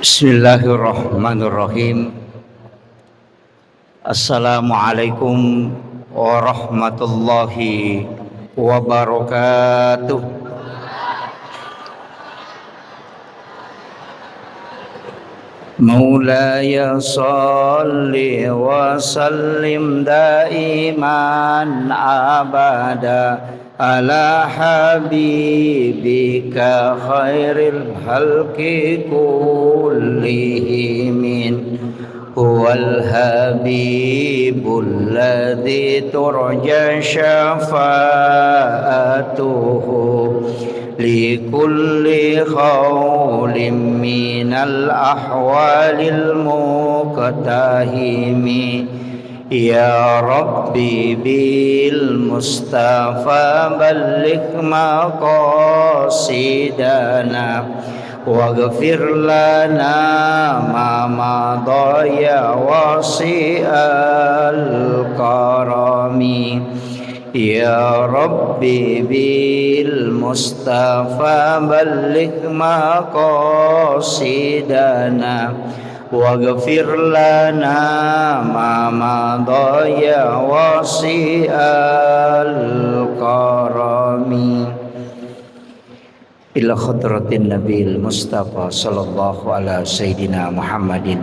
Bismillahirrahmanirrahim. Assalamualaikum warahmatullahi wabarakatuh. Maulaya salli wa sallim daiman abada ala habibika khairil halqi kullihim. Huwal habibul ladzi turja syafa'atuhu likulli khawlim minal ahwalil muqtahimi. Ya Rabbi bil Mustafa balligh maqasidana waghfir lana ma madha ya wasi'al karami. Ya Rabbi bil Mustafa balligh maqasidana waghfir lana ma madha ya wasi'al karami. Ila khadratin Nabil Mustafa sallallahu ala sayyidina Muhammadin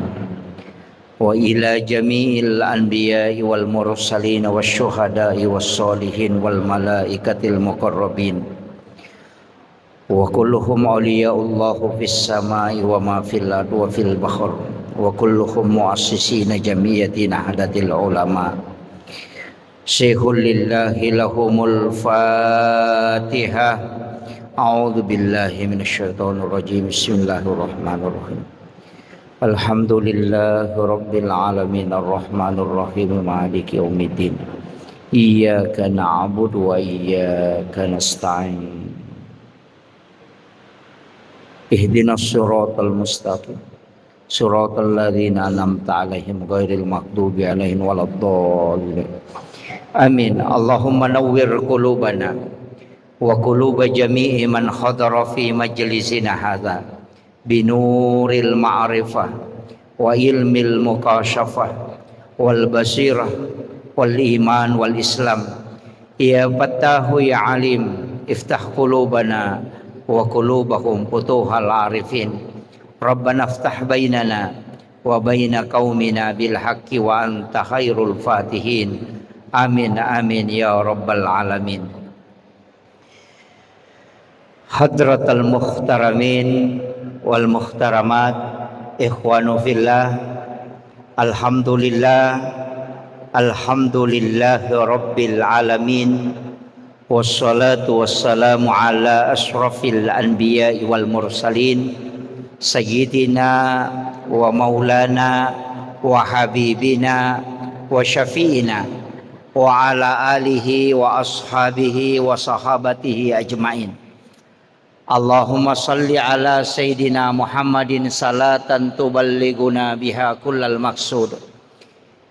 wa ila jami'il anbiya'i wal mursalin wasyuhada'i wassalihin wal malaikatil muqarrabin wa kulluhum awliya'ullahu fis sama'i wa ma fil ardi wa fil bahr wa kulluhum muassisina jamiyatin hadatil ulama. Syekhul lillahi lahumul fatihah. A'udzu billahi minasyaitonir rajim. Bismillahirrahmanirrahim. Alhamdulillahi rabbil alamin arrahmanir rahim maliki yaumiddin. Iyyaka na'budu wa iyyaka nasta'in. Ihdinas siratal mustaqim. Siratal ladzina an'amta 'alaihim ghairil maghdubi 'alaihim waladdallin. Amin. Allahumma nawwir qulubana wa quluba jami'i man hadara fi majlisina hadza binuril ma'rifah wa ilmil mukasyafah wal basirah wal iman wal islam. Ya Fattahu ya Alim iftah qulubana wa qulubahum futuhal arifin. Rabbana iftah bainana wa baina qaumina bil haqqi wa anta khairul fatihin. Amin amin ya rabbal alamin. Hadratal muhtaramin wal muhtaramat, ikhwanu fillah, alhamdulillah, alhamdulillahi rabbil alamin, wassalatu wassalamu ala ashrafil anbiya'i wal mursalin, sayyidina wa maulana wa habibina wa syafi'ina wa ala alihi wa ashabihi wa sahabatihi ajma'in. Allahumma salli ala Sayyidina Muhammadin salatan tuballighuna biha kullal maqsud.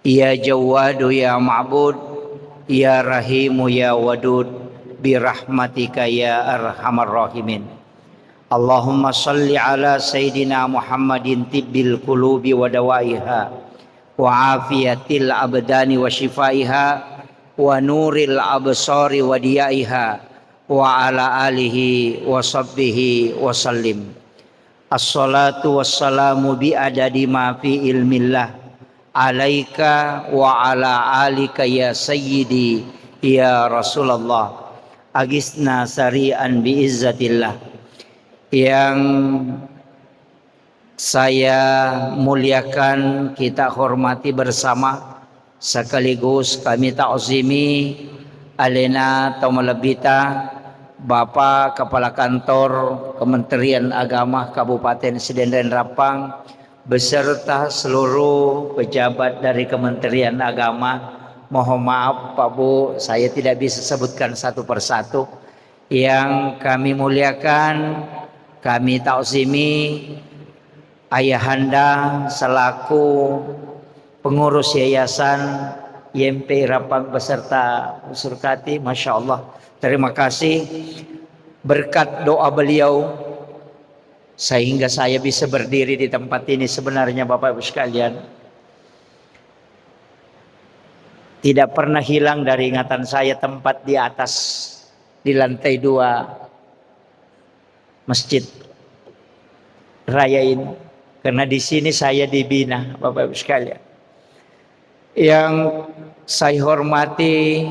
Ya Jawadu ya Ma'bud, ya Rahimu ya Wadud, birahmatika ya arhamar rahimin. Allahumma salli ala Sayyidina Muhammadin tibbil qulubi wa dawaiha wa afiyatil abdani wa shifaiha wa nuril absari wa diyaiha wa ala alihi wa sahbihi wa sallim. Assalatu wassalamu bi adadi ma fi ilmillah alaika wa ala alika ya sayyidi ya Rasulullah. Agisna sari'an bi izzatillah. Yang saya muliakan, kita hormati bersama, sekaligus kami ta'zimi alena tamalabita Bapak Kepala Kantor Kementerian Agama Kabupaten Sedendren Rapang beserta seluruh pejabat dari Kementerian Agama. Mohon maaf Pak Bu, saya tidak bisa sebutkan satu persatu. Yang kami muliakan, kami ta'zimi ayahanda selaku pengurus yayasan YMP Rapang beserta Surkati. Masya Allah, terima kasih berkat doa beliau sehingga saya bisa berdiri di tempat ini. Sebenarnya Bapak Ibu sekalian, tidak pernah hilang dari ingatan saya tempat di atas, di lantai 2 masjid raya ini, karena di sini saya dibina Bapak Ibu sekalian. Yang saya hormati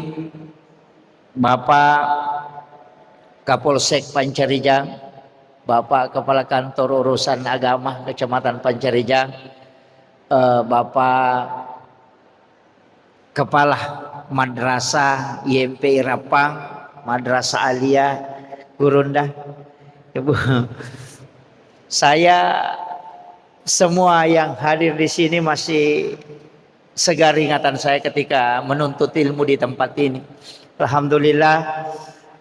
Bapak Kapolsek Pancarijang, Bapak Kepala Kantor Urusan Agama Kecamatan Pancarijang, Bapak Kepala Madrasah IMP Rapang, Madrasah Alia Gurunda, Ibu. Saya semua yang hadir di sini masih segar ingatan saya ketika menuntut ilmu di tempat ini. Alhamdulillah,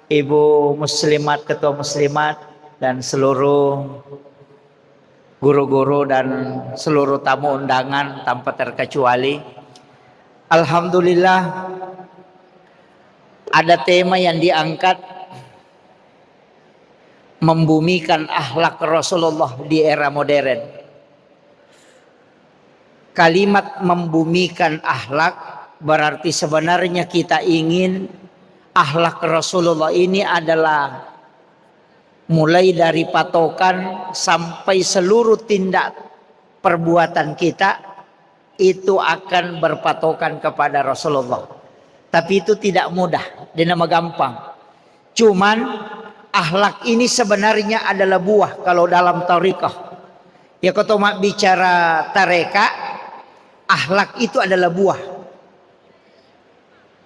Ibu Muslimat, Ketua Muslimat, dan seluruh guru-guru dan seluruh tamu undangan tanpa terkecuali. Alhamdulillah, ada tema yang diangkat, membumikan akhlak Rasulullah di era modern. Kalimat membumikan akhlak berarti sebenarnya kita ingin akhlak Rasulullah ini adalah mulai dari patokan sampai seluruh tindak perbuatan kita itu akan berpatokan kepada Rasulullah. Tapi itu tidak mudah, dan nama gampang. Cuman akhlak ini sebenarnya adalah buah kalau dalam tariqah. Ya kalau mak bicara tareka, akhlak itu adalah buah.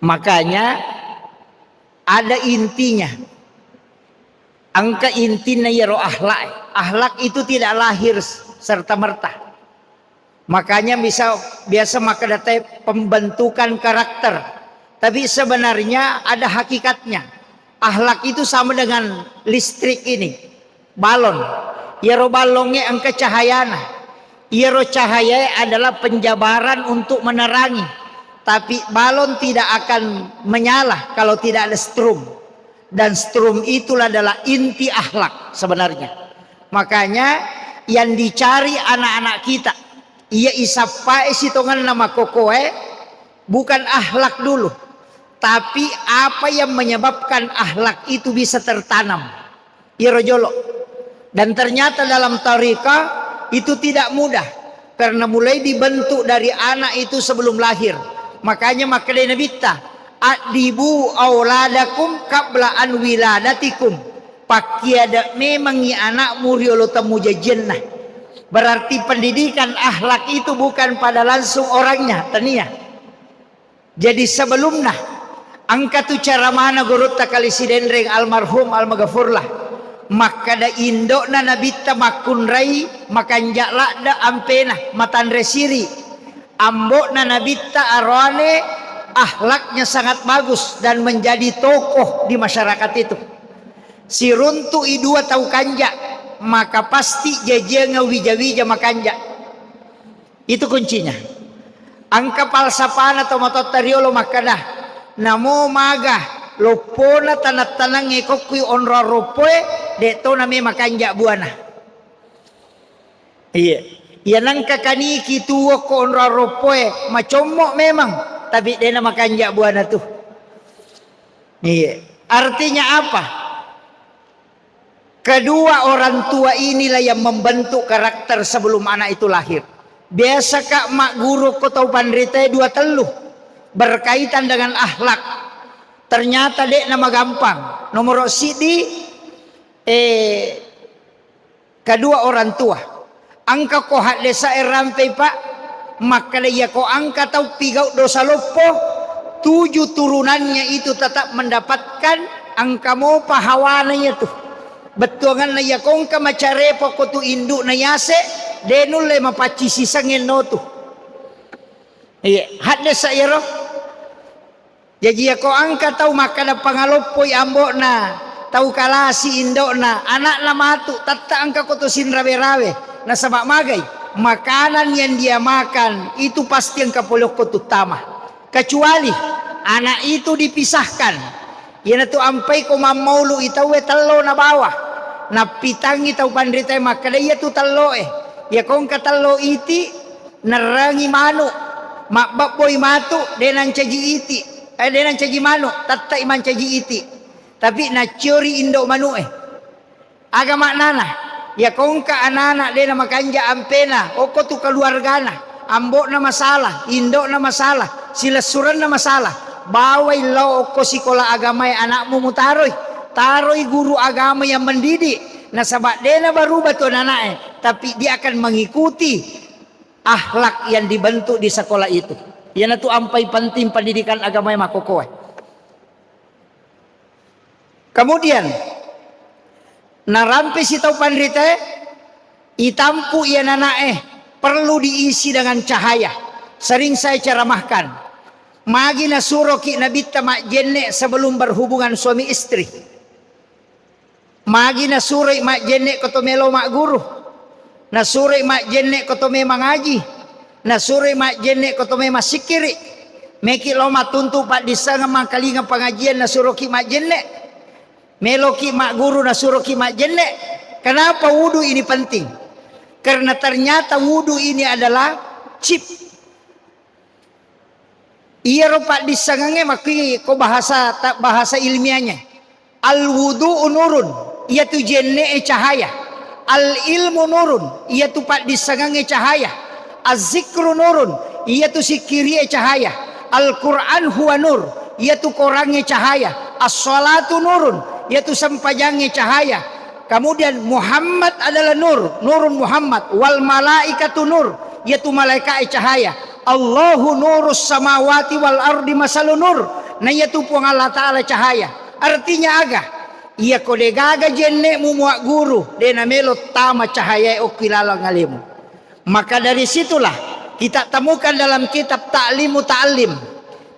Makanya ada intinya. Angka intinya ya roh akhlak. Akhlak itu tidak lahir serta merta. Makanya biasa maka data pembentukan karakter. Tapi sebenarnya ada hakikatnya. Akhlak itu sama dengan listrik ini, balon. Ya roh balonnya angka cahayana. Ya roh cahaya adalah penjabaran untuk menerangi. Tapi balon tidak akan menyala kalau tidak ada strum. Dan strum itulah adalah inti akhlak sebenarnya. Makanya yang dicari anak-anak kita, ia isapa isitongan nama kokoe, bukan akhlak dulu, tapi apa yang menyebabkan akhlak itu bisa tertanam. Irojolo. Dan ternyata dalam tariqah itu tidak mudah, karena mulai dibentuk dari anak itu sebelum lahir. Makanya makanya nabita adibu auladakum qabla an wiladatikum. Pakiada memang ya anak muriolo temu jajennah. Berarti pendidikan akhlak itu bukan pada langsung orangnya, tania. Jadi sebelumnya angka tu cara mana gurut takali sidendreng almarhum almagafurlah. Maka da indok na nabita makunrai makanjak lakda ampena matan resiri. Ambok na nabita arwane akhlaknya sangat bagus dan menjadi tokoh di masyarakat itu. Si runtu idua tahu kanjak, maka pasti jajanga wija-wija makanja. Itu kuncinya. Angka palsapana atau matotariolo makadah namo maga lopona tanat-tanang ngekokui onra ropoe deto name makanja buana. Iya. Ia nangka kaniki tuwa ko onra ropoe macomok memang, tapi dia nama makanja buana tuh. Iya. Artinya apa? Kedua orang tua inilah yang membentuk karakter sebelum anak itu lahir. Biasa kak mak guru ko tau pandrita dua teluh berkaitan dengan akhlak. Ternyata dek nama gampang. Nomor sidi kedua orang tua. Angka ko hak desa rampai pak, maka dia ko angka tau pigau dosa lopo, 7 turunannya itu tetap mendapatkan angka mo pahawananya tuh. Betuangan na yakong ka macarepo ko tu induk na yase denul le mapaci sisangin no tu. Iya, hadde sa iro. Jadi ako angka tau makana pangalopoy ambok na tau kalasi indok na anak na matu tatta angka ko tu sinrawe-rawe na sabak magay. Makanan yang dia makan itu pasti ang kapulok ko tutama. Kecuali anak itu dipisahkan. Yan na to ampay ko mamaulu itawe talo na bawah. napitangi tau pandrita maka dia tu talo ya kong katalo iti narangi manu makbab boy matu denan caji iti denan caji manu tatta iman caji iti tapi na curi indo manu agama nana ya kong ka anak dena makanja ampena oko tu keluargana ambo na masalah indo na masalah silasuran na masalah bawai lo oko sikola agama anakmu mutaroy taroy guru agama yang mendidik nah sabak dena baru batu anak tapi dia akan mengikuti akhlak yang dibentuk di sekolah itu. Yana tu ampai penting pendidikan agama yang makokoe. Kemudian narampe si tau pandrita itampu ia nanae perlu diisi dengan cahaya. Sering saya ceramahkan. Magi nasuroki nabita mak jenne sebelum berhubungan suami istri. Magi nasuroi mak jenne kotomelo mak guru. Nasuri mak jenne kotome mangaji, nasuri mak jenne kotome masikiri, meki loma tuntu pak disanga mangkalinga pengajian nasuroki mak jenne, meloki mak guru nasuroki mak jenne. Kenapa wudu ini penting? Karena ternyata wudu ini adalah chip. Iya pak disangange maki ko bahasa ilmiahnya. Al wudu nurun, ia tu jenne cahaya. Al ilmu nurun, ia tu pak disangange cahaya. Az-zikru nurun, ia tu sikiri cahaya. Al-Quran huwa nur, ia tu korange cahaya. As-salatu nurun, ia tu sampajange cahaya. Kemudian Muhammad adalah nur, nurun Muhammad. Wal malaikatu nur, ia tu malaikat cahaya. Allahu nurus samawati wal ardi masalun nur, nah ia tu puang Allah Ta'ala cahaya. Artinya agak ia kode gaga jenne mumuak guru dena melo tama cahaya okilala ngalimu. Maka dari situlah kita temukan dalam kitab Ta'limu Ta'lim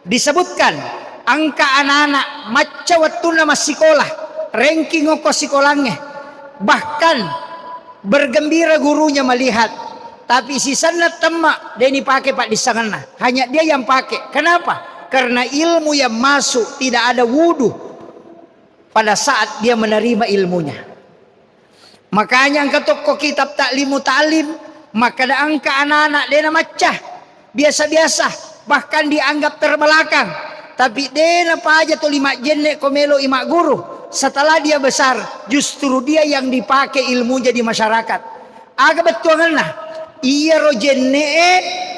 disebutkan angka anak-anak maca wattuna masikolah ranking oko sikolangnya bahkan bergembira gurunya melihat tapi sisana temak deni pakai pak disangana hanya dia yang pakai. Kenapa? Karena ilmu yang masuk tidak ada wudu pada saat dia menerima ilmunya. Makanya angka toko kitab Ta'limu Ta'lim maka ada angka anak-anak dena macah biasa-biasa bahkan dianggap terbelakang tapi dena pa aja tu lima jenne komelo imak guru setelah dia besar justru dia yang dipakai ilmunya di masyarakat. Aga betul nah iya ro jenne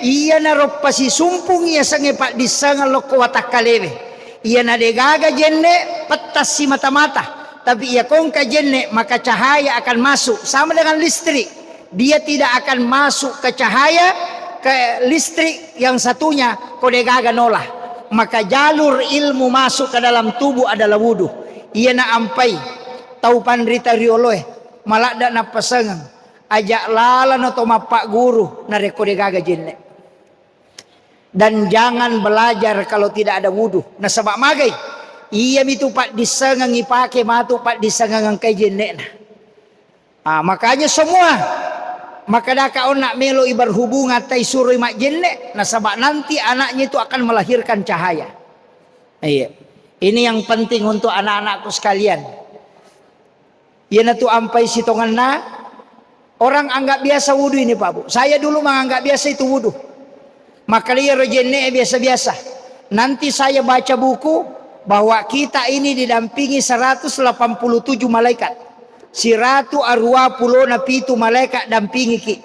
iya naro pasi sumpung iya sange pak disanga loko watak kalewe. Ia nadegaga jenne petas si mata-mata tapi ia kongka jenne maka cahaya akan masuk sama dengan listrik. Dia tidak akan masuk ke cahaya ke listrik yang satunya kodegaga nolah. Maka jalur ilmu masuk ke dalam tubuh adalah wudu. Ia na ampai tau pandrita rioloe malak dak na pasangan ajak lala no toma pak guru na kodegaga jenne. Dan jangan belajar kalau tidak ada wudu. Nah sebab magai iya itu pak disangang ipake matu pak disangang kai jenne. Makanya semua maka dah kau nak melo ibar hubungan tai suruh mak jenne. Nah sebab nanti anaknya itu akan melahirkan cahaya. Iya. Ini yang penting untuk anak-anakku sekalian. Ia tu ampai sitongan na orang anggap biasa wudu ini Pak Bu. Saya dulu menganggap biasa itu wudu. Maka dia rojenne biasa-biasa. Nanti saya baca buku bahwa kita ini didampingi 187 malaikat. Siratu arwa pulo napitu malaikat dampingi ki.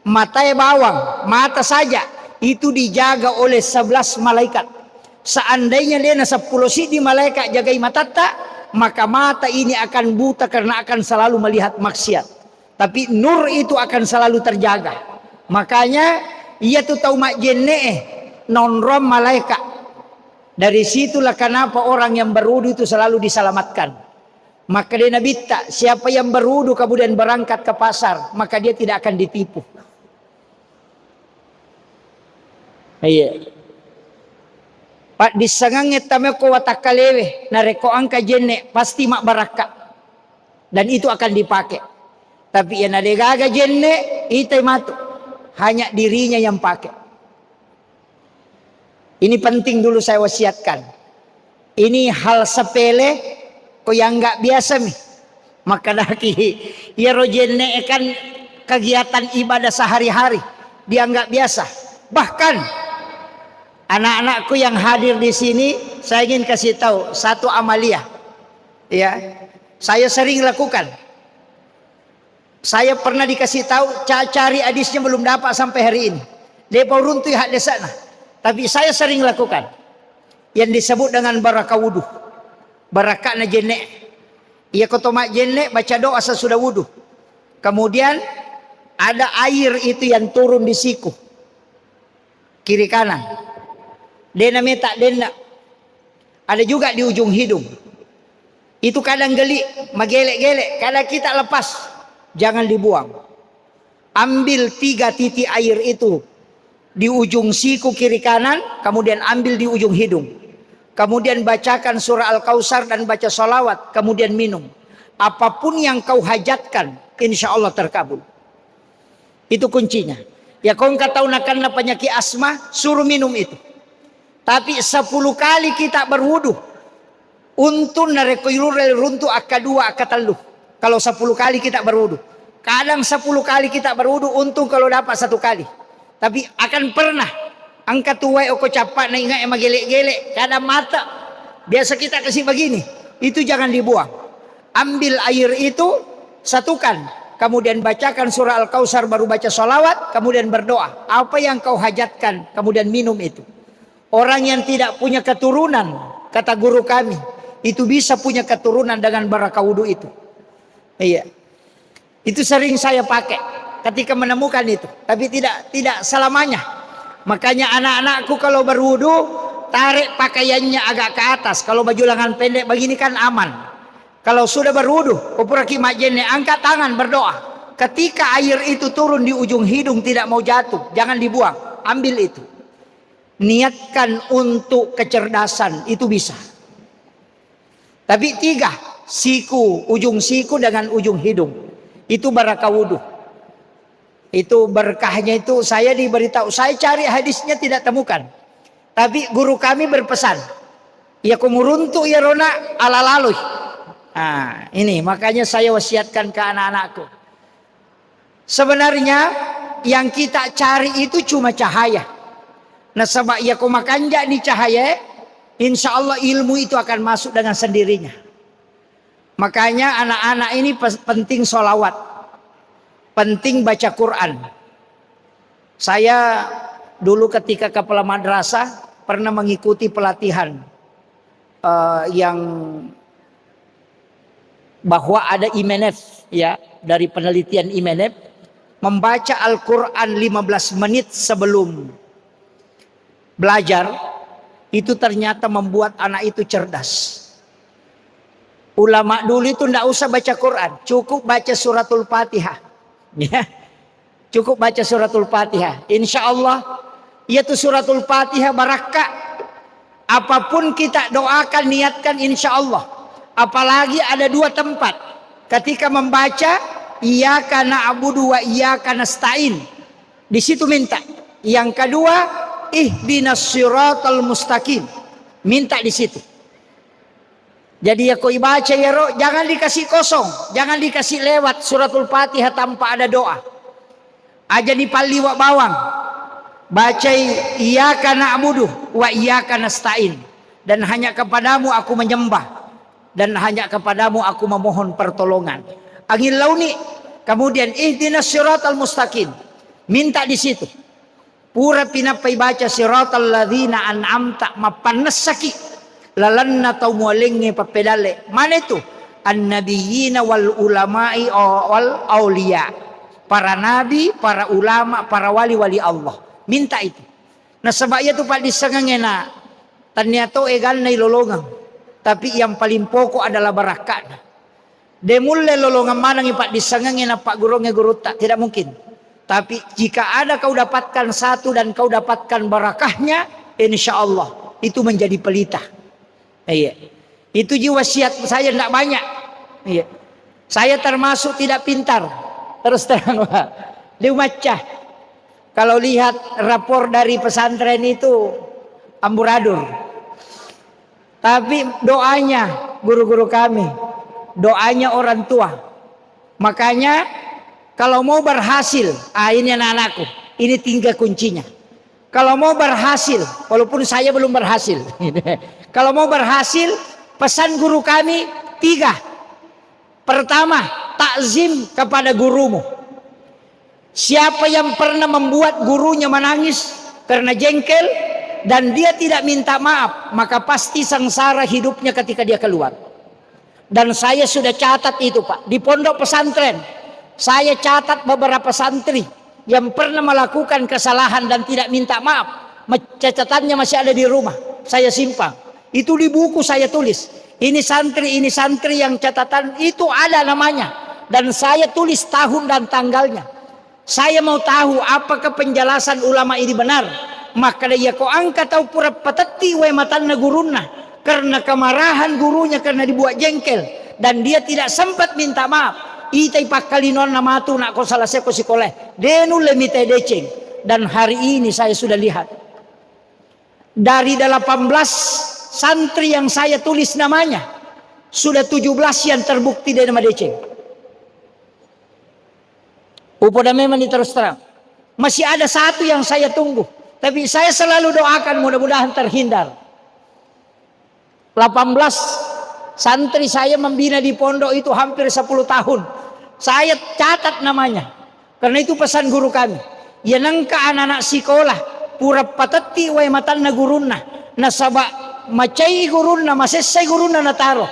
Matanya bawang, mata saja itu dijaga oleh 11 malaikat. Seandainya dia 10 di malaikat jagai matata, maka mata ini akan buta karena akan selalu melihat maksiat. Tapi nur itu akan selalu terjaga. Makanya ia tu tahu mak jenne non-rom malaikat. Dari situlah kenapa orang yang berwudu itu selalu diselamatkan. Maka dia Nabi tak siapa yang berwudu kemudian berangkat ke pasar, maka dia tidak akan ditipu. Iya. Pak disangange tameko watakalewe nareko angka jenne pasti mak baraka. Dan itu akan dipakai. Tapi yang ada gaga jenne itu matu. Hanya dirinya yang pakai. Ini penting dulu saya wasiatkan. Ini hal sepele kok yang nggak biasa nih. Maka daki ya rojene kan kegiatan ibadah sehari-hari dia nggak biasa. Bahkan anak-anakku yang hadir di sini, saya ingin kasih tahu satu amalia. Ya, saya sering lakukan. Saya pernah dikasih tahu cari hadisnya belum dapat sampai hari ini. Dia baru runtuh hak di sana. Tapi saya sering lakukan yang disebut dengan barakah wudu. Barakah na jenek. Ia kotomak jenek baca doa sesudah wudu. Kemudian ada air itu yang turun di siku kiri kanan. Dena meta dena. Ada juga di ujung hidung. Itu kadang geli, magelek-gelek. Kadang kita lepas, jangan dibuang. Ambil 3 titik air itu di ujung siku kiri kanan, kemudian ambil di ujung hidung. Kemudian bacakan surah Al-Kautsar dan baca sholawat, kemudian minum. Apapun yang kau hajatkan, insya Allah terkabul. Itu kuncinya. Ya kau nggak tahu nakan penyakit asma, suruh minum itu. Tapi 10 kali kita berwudu, untun narekoirurel runtu akadua akatalu. Kalau 10 kali kita berwudu, kadang 10 kali kita berwudu, untung kalau dapat 1 kali. Tapi akan pernah angkat tuai oko capak na ingat emang gelek-gelek kada mata. Biasa kita kasih begini. Itu jangan dibuang. Ambil air itu, satukan. Kemudian bacakan surah Al-Kautsar, baru baca sholawat, kemudian berdoa. Apa yang kau hajatkan, kemudian minum itu. Orang yang tidak punya keturunan, kata guru kami, itu bisa punya keturunan dengan barakah wudu itu. Iya. Itu sering saya pakai ketika menemukan itu. Tapi tidak selamanya. Makanya anak-anakku kalau berwudu, tarik pakaiannya agak ke atas. Kalau baju lengan pendek begini kan aman. Kalau sudah berwudu, kupuraki majene, angkat tangan berdoa. Ketika air itu turun di ujung hidung tidak mau jatuh, jangan dibuang, ambil itu. Niatkan untuk kecerdasan, itu bisa. Tapi 3, siku, ujung siku dengan ujung hidung. Itu barakah wudu. Itu berkahnya itu saya diberitahu. Saya cari hadisnya tidak temukan. Tapi guru kami berpesan. Ya kumuruntu ya rona ala laluy. Nah, ini makanya saya wasiatkan ke anak-anakku. Sebenarnya yang kita cari itu cuma cahaya. Nah, sebab ya kumakanja di cahaya, insya Allah ilmu itu akan masuk dengan sendirinya. Makanya anak-anak ini penting sholawat, penting baca Quran. Saya dulu ketika kepala madrasah pernah mengikuti pelatihan yang bahwa ada IMENEF ya, dari penelitian IMENEF, membaca Al-Quran 15 menit sebelum belajar itu ternyata membuat anak itu cerdas. Ulama dulu itu tidak usah baca Quran, cukup baca suratul Fatihah ya. Cukup baca suratul Fatihah, insya Allah yaitu suratul Fatihah barakah. Apapun kita doakan, niatkan, insya Allah. Apalagi ada 2 tempat ketika membaca iyyaka na'budu wa iyyaka nasta'in, di situ minta. Yang kedua ihdinas siratal mustaqim, minta di situ. Jadi ya kau baca ya roh, jangan dikasih kosong, jangan dikasih lewat suratul Fatihah tanpa ada doa. Aja di pali wa bawang, baca iyyaka na'budu wa iyyaka nasta'in, dan hanya kepadamu aku menyembah, dan hanya kepadamu aku memohon pertolongan. Angin launi, kemudian ihdinas siratal mustaqim, minta di situ. Pura pinapai baca siratal ladzina an'amta mapanasaki lalanna taumualengi papedale. Mana itu? An-nabiyina wal ulama'i wal auliya. Para nabi, para ulama, para wali-wali Allah. Minta itu. Nah sebabnya itu Pak disengengena. Ternyata egal na ilolongang. Tapi yang paling pokok adalah barakah. Demulle lolongan mana Pak disengengena Pak gurunge guru tak, tidak mungkin. Tapi jika ada kau dapatkan satu dan kau dapatkan barakahnya, insya Allah itu menjadi pelita. Iya. Itu jiwa wasiat saya tidak banyak. Iya. Saya termasuk tidak pintar. Terus terang Pak. Diumacah. Kalau lihat rapor dari pesantren itu amburadul. Tapi doanya guru-guru kami doanya orang tua. Makanya kalau mau berhasil, ini anak-anakku, ini tinggal kuncinya. Kalau mau berhasil, walaupun saya belum berhasil. Kalau mau berhasil, pesan guru kami 3. Pertama, takzim kepada gurumu. Siapa yang pernah membuat gurunya menangis karena jengkel dan dia tidak minta maaf, maka pasti sengsara hidupnya ketika dia keluar. Dan saya sudah catat itu, Pak, di pondok pesantren. Saya catat beberapa santri yang pernah melakukan kesalahan dan tidak minta maaf. Catatannya masih ada di rumah. Saya simpan. Itu di buku saya tulis. Ini santri yang catatan itu ada namanya. Dan saya tulis tahun dan tanggalnya. Saya mau tahu apakah penjelasan ulama ini benar. Maka dia kau angkat atau pura patati we matanna gurunna. Karena kemarahan gurunya karena dibuat jengkel. Dan dia tidak sempat minta maaf. Itai pakalinon nama tu nak ko salah seko sekolah. Denu lemite deceng. Dan hari ini saya sudah lihat. Dari 18 santri yang saya tulis namanya, sudah 17 yang terbukti dari nama deceng. Upoda memang terus terang. Masih ada 1 yang saya tunggu. Tapi saya selalu doakan mudah-mudahan terhindar. 18 santri saya membina di pondok itu hampir 10 tahun. Saya catat namanya. Karena itu pesan guru kami. Ya nangka anak-anak sekolah. Pura patati wa matanna gurunna. Nasaba macai gurunna, masesai gurunna nataro.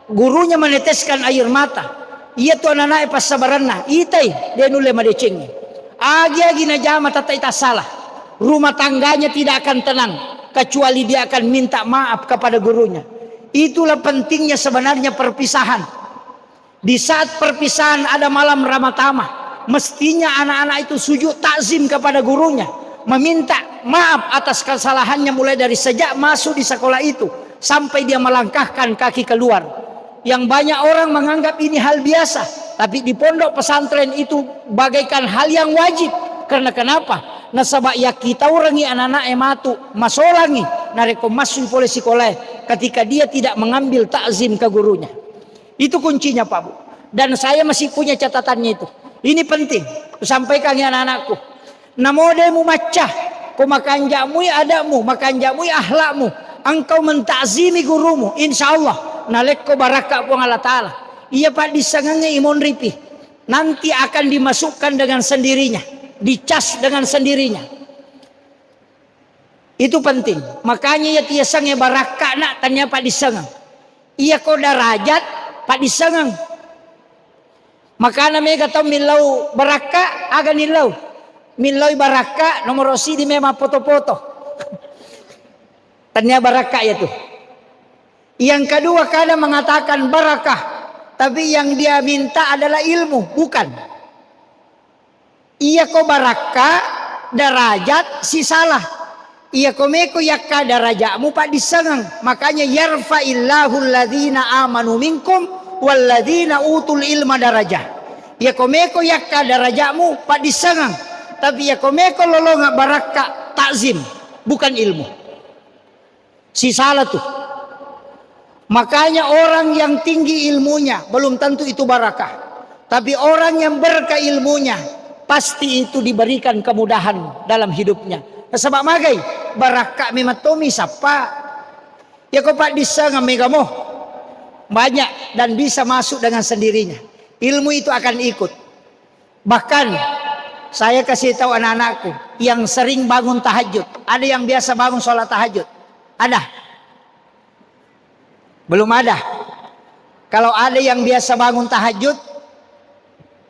Gurunya meneteskan air mata. Ia tu anak-anak pas sabaranna. Itai dia nule madecengnya. Agi-agi na jama tatai tak salah. Rumah tangganya tidak akan tenang. Kecuali dia akan minta maaf kepada gurunya. Itulah pentingnya sebenarnya perpisahan. Di saat perpisahan ada malam Ramadhan, mestinya anak-anak itu sujud takzim kepada gurunya, meminta maaf atas kesalahannya mulai dari sejak masuk di sekolah itu sampai dia melangkahkan kaki keluar. Yang banyak orang menganggap ini hal biasa, tapi di pondok pesantren itu bagaikan hal yang wajib. Karena kenapa? Nasabak ya kita orangi anak-anak ematu masolangi nareko masuk oleh sekolah ketika dia tidak mengambil takzim ke gurunya. Itu kuncinya, Pak Bu. Dan saya masih punya catatannya itu. Ini penting. Sampaikan ya anak-anakku. Namodemu macah. Kau makan jamui adamu. Makan jamui ahlakmu. Engkau mentakzimi gurumu. Insya Allah. Nalekko barakah pun Allah Ta'ala. Ia Pak disangangnya imon ripi. Nanti akan dimasukkan dengan sendirinya. Dicas dengan sendirinya. Itu penting. Makanya ya tiasangnya barakah nak tanya Pak disangang. Ia kau darajat. Pak disangang. Maka namanya kata milau baraka aga nilau. Milau baraka nomor rosi di memang foto-foto. Tanya baraka ya tuh. Yang kedua kadang mengatakan barakah. Tapi yang dia minta adalah ilmu. Bukan. Iya ko baraka darajat si salah. Iya komeko yakka darajatmu Pak disangang. Makanya yarfa'illahu alladhina amanu minkum walladhina utul ilma darajah. Iya komeko yakka darajatmu Pak disangang. Tapi ya komeko lolonga baraka takzim. Bukan ilmu. Si salah tuh. Makanya orang yang tinggi ilmunya belum tentu itu barakah. Tapi orang yang berkah ilmunya pasti itu diberikan kemudahan dalam hidupnya. Sebab magai barakah mematomi sapa. Ya kau Pak disangang megamo banyak dan bisa masuk dengan sendirinya. Ilmu itu akan ikut. Bahkan saya kasih tahu anak-anakku yang sering bangun tahajud. Ada yang biasa bangun sholat tahajud. Ada? Belum ada. Kalau ada yang biasa bangun tahajud,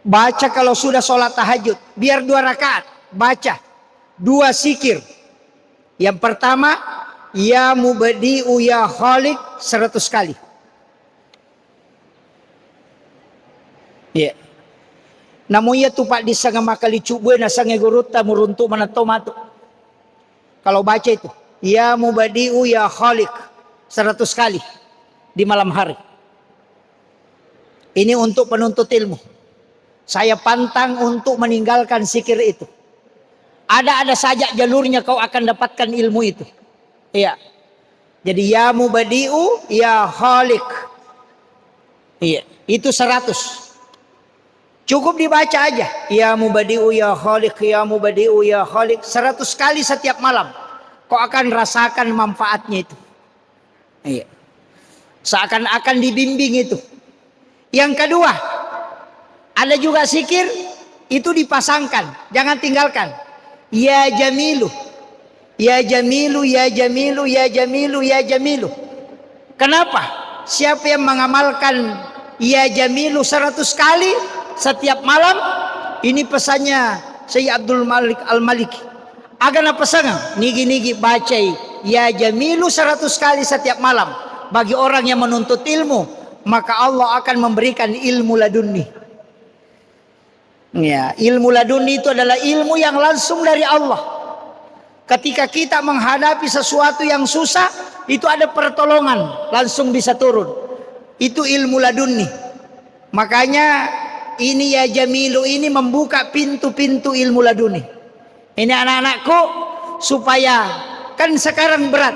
baca kalau sudah sholat tahajud. Biar 2 rakaat. Baca 2 zikir. Yang pertama, ya mubadi'u ya khaliq 100 kali. Ya. Namun ya tu Pak disanga makali cubuh na sange guruta muruntu manato matu. Kalau baca itu, ya mubadi'u ya khaliq 100 kali di malam hari. Ini untuk penuntut ilmu. Saya pantang untuk meninggalkan zikir itu. Ada saja jalurnya kau akan dapatkan ilmu itu. Iya. Jadi ya mubadi'u ya khaliq. Iya, itu 100. Cukup dibaca aja. Ya mubadi'u ya khaliq, ya mubadi'u ya khaliq 100 kali setiap malam. Kau akan rasakan manfaatnya itu. Iya. Seakan-akan dibimbing itu. Yang kedua, ada juga zikir itu dipasangkan, jangan tinggalkan. Ya Jamilu. Ya Jamilu, ya Jamilu, ya Jamilu, ya Jamilu. Kenapa? Siapa yang mengamalkan Ya Jamilu 100 kali setiap malam, ini pesannya Syekh Abdul Malik Al-Maliki. Agana pesangan nigi-nigi bacai Ya Jamilu 100 kali setiap malam. Bagi orang yang menuntut ilmu, maka Allah akan memberikan ilmu laduni. Ya, ilmu laduni itu adalah ilmu yang langsung dari Allah. Ketika kita menghadapi sesuatu yang susah, itu ada pertolongan langsung bisa turun. Itu ilmu laduni. Makanya ini Ya Jamilu ini membuka pintu-pintu ilmu laduni. Ini anak-anakku supaya kan sekarang berat.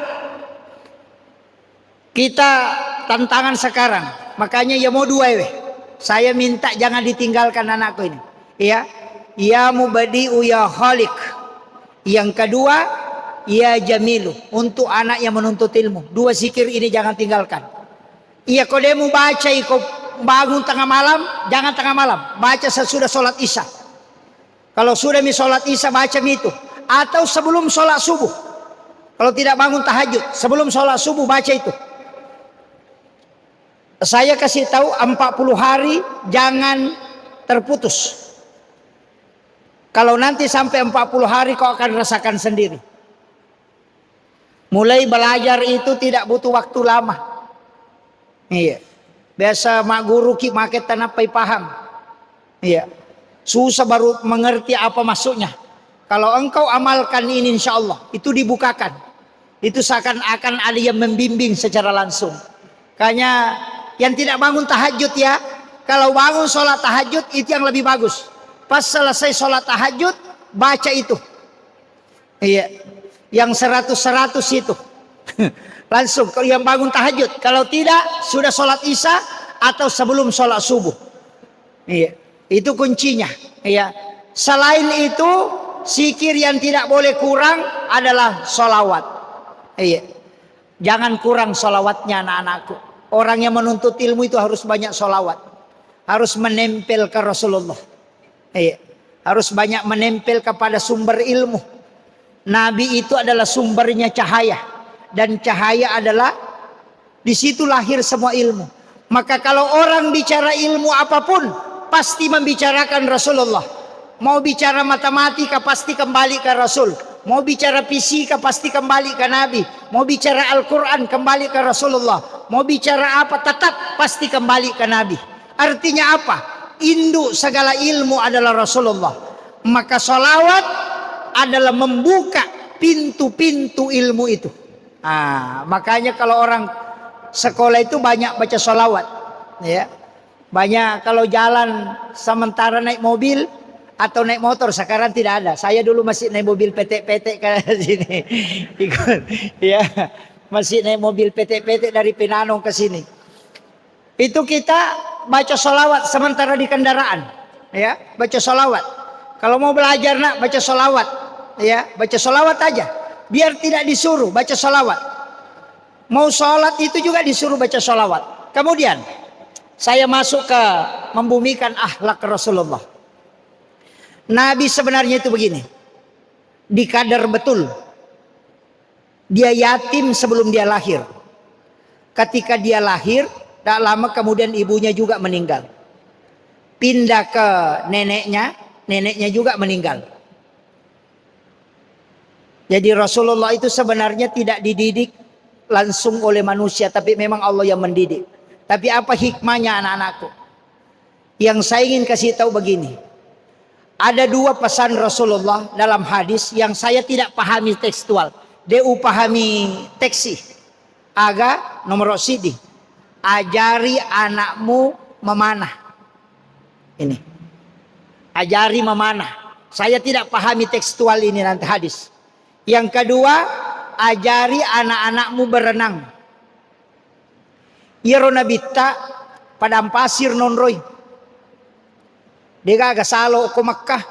Kita tantangan sekarang. Makanya ya mau dua ya. Saya minta jangan ditinggalkan anakku ini. Ya. Ya mubadi'u ya khaliq. Yang kedua Ya Jamilu untuk anak yang menuntut ilmu. 2 zikir ini jangan tinggalkan. Iya kalau dia mau baca kau bangun tengah malam, jangan tengah malam. Baca sesudah sholat isya. Kalau sudah sholat isya baca itu. Atau sebelum sholat subuh. Kalau tidak bangun tahajud, sebelum sholat subuh baca itu. Saya kasih tahu 40 hari jangan terputus. Kalau nanti sampai 40 hari kau akan rasakan sendiri. Mulai belajar itu tidak butuh waktu lama. Iya. Biasa mak guru ki make tanapai paham. Iya. Susah baru mengerti apa maksudnya. Kalau engkau amalkan ini insya Allah itu dibukakan. Itu seakan-akan ada yang membimbing secara langsung. Kayaknya yang tidak bangun tahajud ya. Kalau bangun sholat tahajud itu yang lebih bagus. Pas selesai sholat tahajud baca itu. Iya. Yang 100 itu. Langsung kalau yang bangun tahajud. Kalau tidak sudah sholat isya atau sebelum sholat subuh. Iya. Itu kuncinya. Iya. Selain itu zikir yang tidak boleh kurang adalah sholawat. Iya. Jangan kurang sholawatnya anak-anakku. Orang yang menuntut ilmu itu harus banyak sholawat. Harus menempel ke Rasulullah. Iya. Harus banyak menempel kepada sumber ilmu. Nabi itu adalah sumbernya cahaya. Dan cahaya adalah di situ lahir semua ilmu. Maka kalau orang bicara ilmu apapun pasti membicarakan Rasulullah. Mau bicara matematika pasti kembali ke Rasul. Mau bicara fisika pasti kembali ke Nabi. Mau bicara Al-Quran kembali ke Rasulullah. Mau bicara apa tetap pasti kembali ke Nabi. Artinya apa? Induk segala ilmu adalah Rasulullah. Maka sholawat adalah membuka pintu-pintu ilmu itu. Makanya kalau orang sekolah itu banyak baca sholawat. Ya. Banyak kalau jalan sementara naik mobil atau naik motor, sekarang tidak ada. Saya dulu masih naik mobil PT-PT ke sini. Ikut, ya, masih naik mobil PT-PT dari Pinanong ke sini. Itu kita baca sholawat sementara di kendaraan, ya, baca sholawat. Kalau mau belajar nak baca sholawat, ya, baca sholawat aja. Biar tidak disuruh baca sholawat. Mau sholat itu juga disuruh baca sholawat. Kemudian saya masuk ke membumikan akhlak Rasulullah. Nabi sebenarnya itu begini. Dikadar betul. Dia yatim sebelum dia lahir. Ketika dia lahir, tak lama kemudian ibunya juga meninggal. Pindah ke neneknya, neneknya juga meninggal. Jadi Rasulullah itu sebenarnya tidak dididik langsung oleh manusia, tapi memang Allah yang mendidik. Tapi apa hikmahnya anak-anakku? Yang saya ingin kasih tahu begini. Ada 2 pesan Rasulullah dalam hadis yang saya tidak pahami tekstual. Dia pahami teksi. Aga nomor sidi. Ajari anakmu memanah. Ini. Ajari memanah. Saya tidak pahami tekstual ini nanti hadis. Yang kedua, ajari anak-anakmu berenang. Irona bitta padang pasir non roy. Dia gasalo ko Makkah.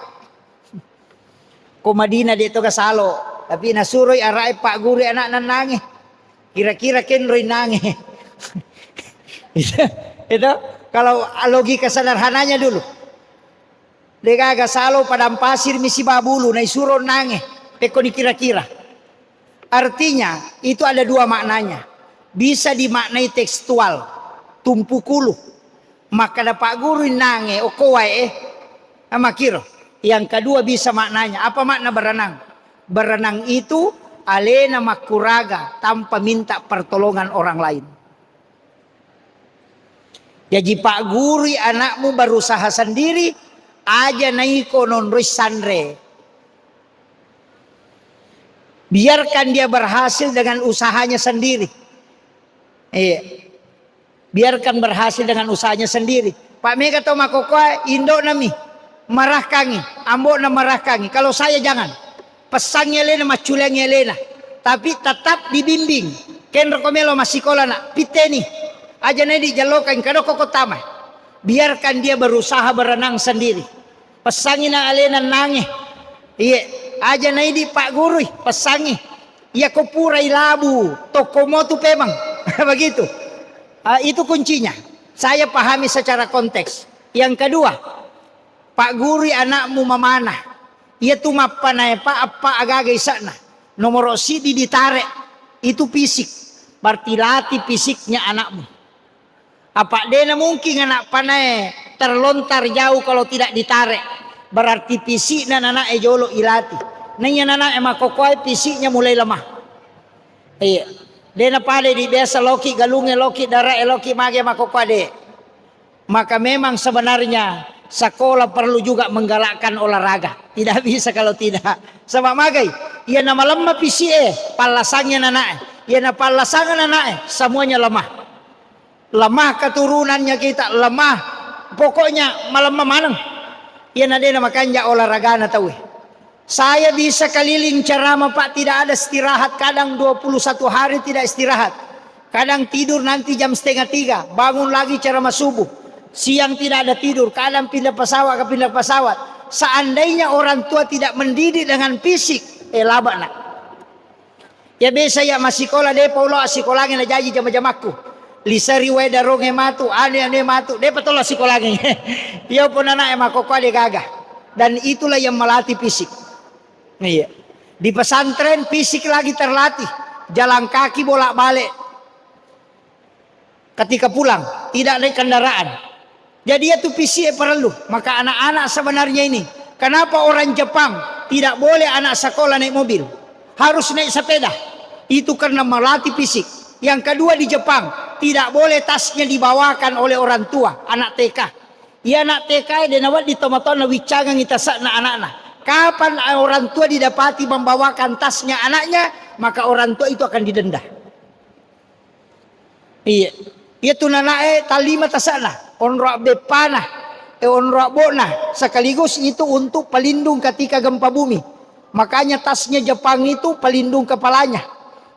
Ko Madinah dito gasalo. Tapi nasuroy aray Pak Guru anak nanangi. Kira-kira ken roy nangi. Itu kalau logika sederhananya dulu. Dia gasalo padang pasir misi babulu na isuro nangi. Peko dikira-kira. Artinya itu ada dua maknanya. Bisa dimaknai tekstual, tumpu kulu. Maka ada Pak Guru nange okowai amakiro. Yang kedua bisa maknanya. Apa makna berenang? Berenang itu alena makuraga tanpa minta pertolongan orang lain. Jadi Pak Guru anakmu berusaha sendiri aja naiko non sandre. Biarkan dia berhasil dengan usahanya sendiri. Biarkan berhasil dengan usahanya sendiri. Pak Mega atau Makokoa Indo nami marah kangi, ambo na marah kangi. Kalau saya jangan. Pesangnya lena maculangnya lena. Tapi tetap dibimbing. Ken rekomelo masikola nak piteni. Aja nedi jalokan kado koko tamai. Biarkan dia berusaha berenang sendiri. Pesangin na alena nange. Aja nedi Pak Guru pesangi. Ya kopurai labu. Tokomotu pemang. Begitu. Itu kuncinya. Saya pahami secara konteks. Yang kedua, Pak Guru anakmu memanah. Ia tu mapanai apa agagai sana. Nomor sidi ditarik. Itu fisik. Berarti latih fisiknya anakmu. Apa dena mungkin anak panai terlontar jauh kalau tidak ditarik. Berarti fisiknya anak jolo ilati. Nanya anak emak kokoi fisiknya mulai lemah. Dena pade di biasa loki galunge loki darah loki mage makokoi. Maka memang sebenarnya sekolah perlu juga menggalakkan olahraga. Tidak bisa kalau tidak. Sebab magai, ia nama lemah fisik palasangnya anak. Ia nama palasangan anak semuanya lemah. Lemah keturunannya kita, lemah. Pokoknya malam manang. Ia nade nama kanja olahraga na tahu. Saya bisa keliling ceramah Pak, tidak ada istirahat. Kadang 21 hari tidak istirahat. Kadang tidur nanti jam 2:30. Bangun lagi ceramah subuh. Siang tidak ada tidur. Kadang pindah pesawat ke pindah pesawat. Seandainya orang tua tidak mendidik dengan fisik, laba nak. Ya biasa ya masih sekolah deh paulo sekolahnya na jaji jama-jamaku. Lisari weda ronge matu, ane matu. Dia petola sekolahnya. Dia pun anak emak koko dia gagah. Dan itulah yang melatih fisik. Iya. Di pesantren fisik lagi terlatih. Jalan kaki bolak-balik. Ketika pulang tidak naik kendaraan. Jadi itu fisik perlu. Maka anak-anak sebenarnya ini. Kenapa orang Jepang tidak boleh anak sekolah naik mobil? Harus naik sepeda. Itu karena melatih fisik. Yang kedua di Jepang tidak boleh tasnya dibawakan oleh orang tua. Anak TK. Ya anak TK dia nawat di tomaton wicangan kita sakna anak-anak. Kapan orang tua didapati membawakan tasnya anaknya, maka orang tua itu akan didenda. Iya. Itu nanae talima tasana, onro bepana, onro bona. Sekaligus itu untuk pelindung ketika gempa bumi. Makanya tasnya Jepang itu pelindung kepalanya.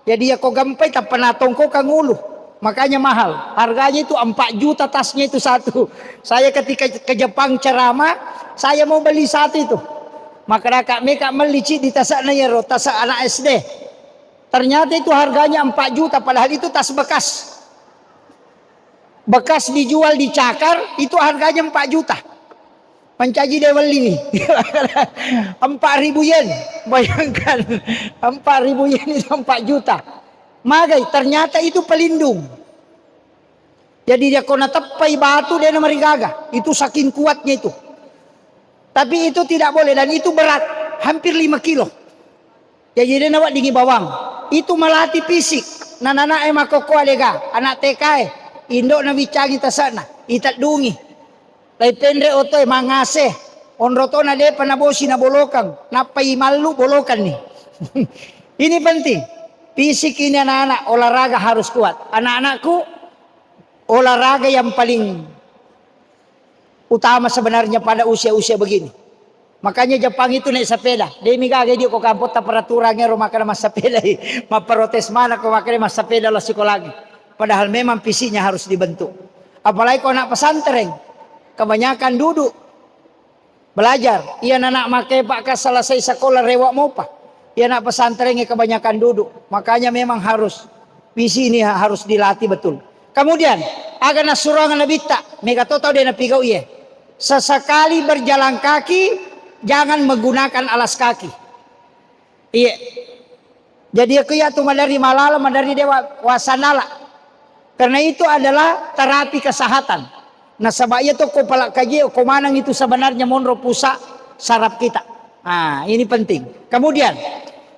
Jadi ya kok gempa tak pernah tongko kang ulu. Makanya mahal. Harganya itu 4 juta tasnya itu satu. Saya ketika ke Jepang ceramah, saya mau beli satu itu. Maka Kak Meka melici di tasaknya ya tas anak SD. Ternyata itu harganya 4 juta padahal itu tas bekas. Bekas dijual di Cakar itu harganya 4 juta. Pencaji dia beli 4.000 yen. Bayangkan 4.000 yen itu 4 juta. Magai ternyata itu pelindung. Jadi dia kena tepai batu dia nama rigaga. Itu saking kuatnya itu. Tapi itu tidak boleh dan itu berat, hampir 5 kilo. Jadi dia nawak dingin bawang. Itu melatih fisik. Nana emak koko alega, anak TK Indo na bicangi tasana, itat dungi. Lai pendre oto mangase. Onroto na de panabosi na bolokang, napai malu bolokan nih. Ini penting. Fisik ini anak-anak olahraga harus kuat. Anak-anakku olahraga yang paling utama sebenarnya pada usia-usia begini. Makanya Jepang itu naik sepeda. Dia migage dia kok kampot peraturannya rumah kana mas sepeda. Maprotes mana kok makanya mas sepeda lah sekolah. Padahal memang fisiknya harus dibentuk. Apalagi kalau anak pesantren, kebanyakan duduk belajar. Iya anak make pak selesai sekolah rewak mau pak. Iya anak pesantren kebanyakan duduk. Makanya memang harus visi ini harus dilatih betul. Kemudian agak nasurangan nabita, mega toto dia napigau iya. Sesekali berjalan kaki, jangan menggunakan alas kaki. Iya. Jadi aku ya tuh dari malala, dari dewa wasanala. Karena itu adalah terapi kesehatan. Nah sebabnya tuh kepala kaji, komanang itu sebenarnya monro pusat saraf kita. Nah ini penting. Kemudian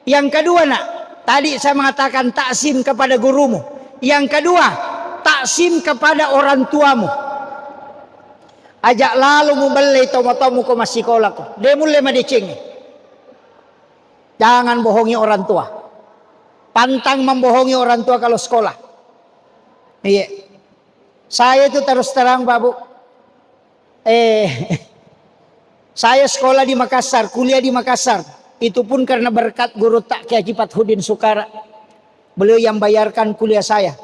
yang kedua nak, tadi saya mengatakan taksim kepada gurumu. Yang kedua, taksim kepada orang tuamu. Ajak lalu mu beli tomo-tomo ko masikola ko. Dia mulai madicing. Jangan bohongi orang tua. Pantang membohongi orang tua kalau sekolah. Iya. Saya itu terus terang Pak Bu. Saya sekolah di Makassar, kuliah di Makassar. Itu pun karena berkat guru tak Kiai Haji Fathudin Sukara. Beliau yang bayarkan kuliah saya.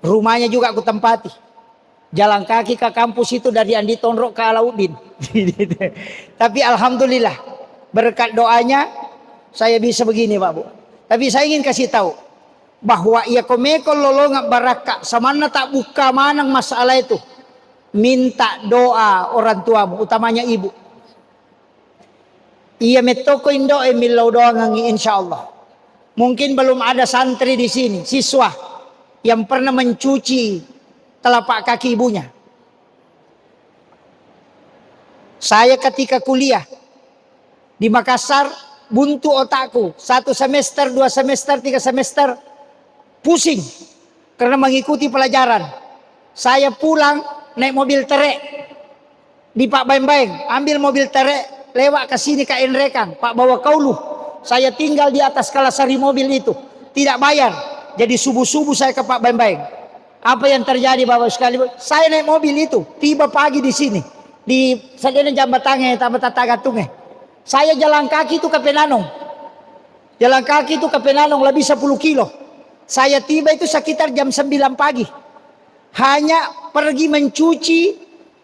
Rumahnya juga aku tempati. Jalan kaki ke kampus itu dari Andi Tonrok ke Alauddin. Tapi alhamdulillah berkat doanya saya bisa begini Pak Bu. Tapi saya ingin kasih tahu bahwa ia komeko lolonga baraka samana tak buka manang masalah itu. Minta doa orang tuamu, utamanya ibu. Ia metoko indo emilau doa ngangi insyaallah. Mungkin belum ada santri di sini, siswa yang pernah mencuci telapak kaki ibunya. Saya ketika kuliah di Makassar, buntu otakku. 1 semester, 2 semester, 3 semester, pusing karena mengikuti pelajaran. Saya pulang naik mobil terek di Pak Baeng-Baeng, ambil mobil terek, lewat ke sini ke Enrekang, Pak bawa kauluh. Saya tinggal di atas kalasari mobil itu, tidak bayar. Jadi subuh-subuh saya ke Pak Baeng-Baeng. Apa yang terjadi Bapak sekalian? Saya naik mobil itu, tiba pagi di sini, di sadene jambatannya, tagatungnya. Saya jalan kaki itu ke Penanong. Jalan kaki itu ke Penanong lebih 10 kilo. Saya tiba itu sekitar jam 9 pagi. Hanya pergi mencuci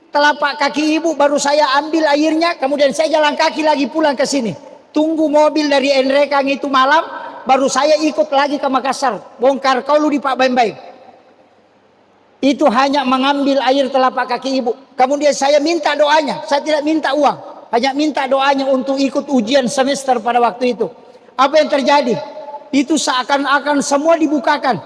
telapak kaki ibu, baru saya ambil airnya, kemudian saya jalan kaki lagi pulang ke sini. Tunggu mobil dari Enrekang itu malam, baru saya ikut lagi ke Makassar, bongkar kaulu di Pak Baeng-Baeng. Itu hanya mengambil air telapak kaki ibu. Kemudian saya minta doanya, saya tidak minta uang, hanya minta doanya untuk ikut ujian semester pada waktu itu. Apa yang terjadi? Itu seakan-akan semua dibukakan.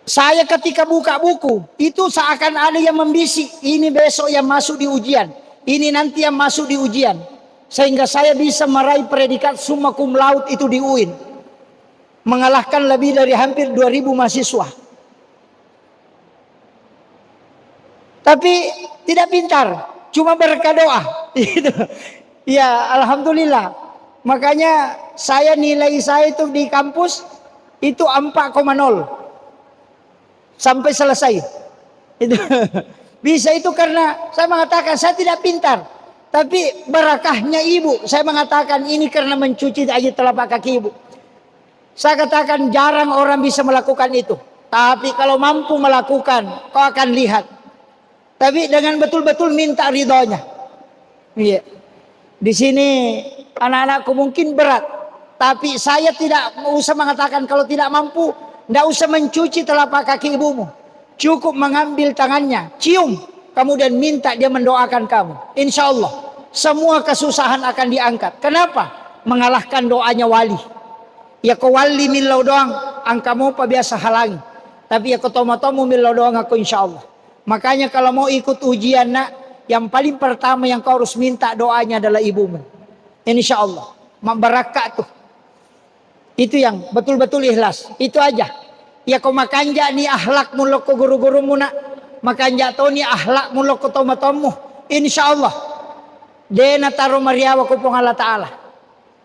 Saya ketika buka buku, itu seakan ada yang membisik, ini besok yang masuk di ujian, ini nanti yang masuk di ujian. Sehingga saya bisa meraih predikat summa cum laude itu di UIN. Mengalahkan lebih dari hampir 2000 mahasiswa. Tapi tidak pintar, cuma berkah doa. Ya alhamdulillah. Makanya saya nilai saya itu di kampus itu 4,0 sampai selesai. Itu bisa itu karena saya mengatakan saya tidak pintar, tapi barakahnya ibu. Saya mengatakan ini karena mencuci air telapak kaki ibu. Saya katakan jarang orang bisa melakukan itu, tapi kalau mampu melakukan kau akan lihat. Tapi dengan betul-betul minta ridhonya. Iya. Di sini anak-anakku mungkin berat, tapi saya tidak usah mengatakan kalau tidak mampu, tidak usah mencuci telapak kaki ibumu. Cukup mengambil tangannya, cium, kemudian minta dia mendoakan kamu. Insya Allah semua kesusahan akan diangkat. Kenapa? Mengalahkan doanya wali. Ya kau wali milau doang, angkamu apa biasa halangi. Tapi ya kau tomo-tomo milau doang aku insya Allah. Makanya kalau mau ikut ujian nak, yang paling pertama yang kau harus minta doanya adalah ibumu. Insya Allah, barakat tuh. Itu yang betul-betul ikhlas. Itu aja. Ya kau makanja ni ahlak mulok ko guru-guru muna. Makanja to ni ahlak mulok ko tomo-tomo. Insya Allah. Dena taro mariawa ko pong Allah Ta'ala.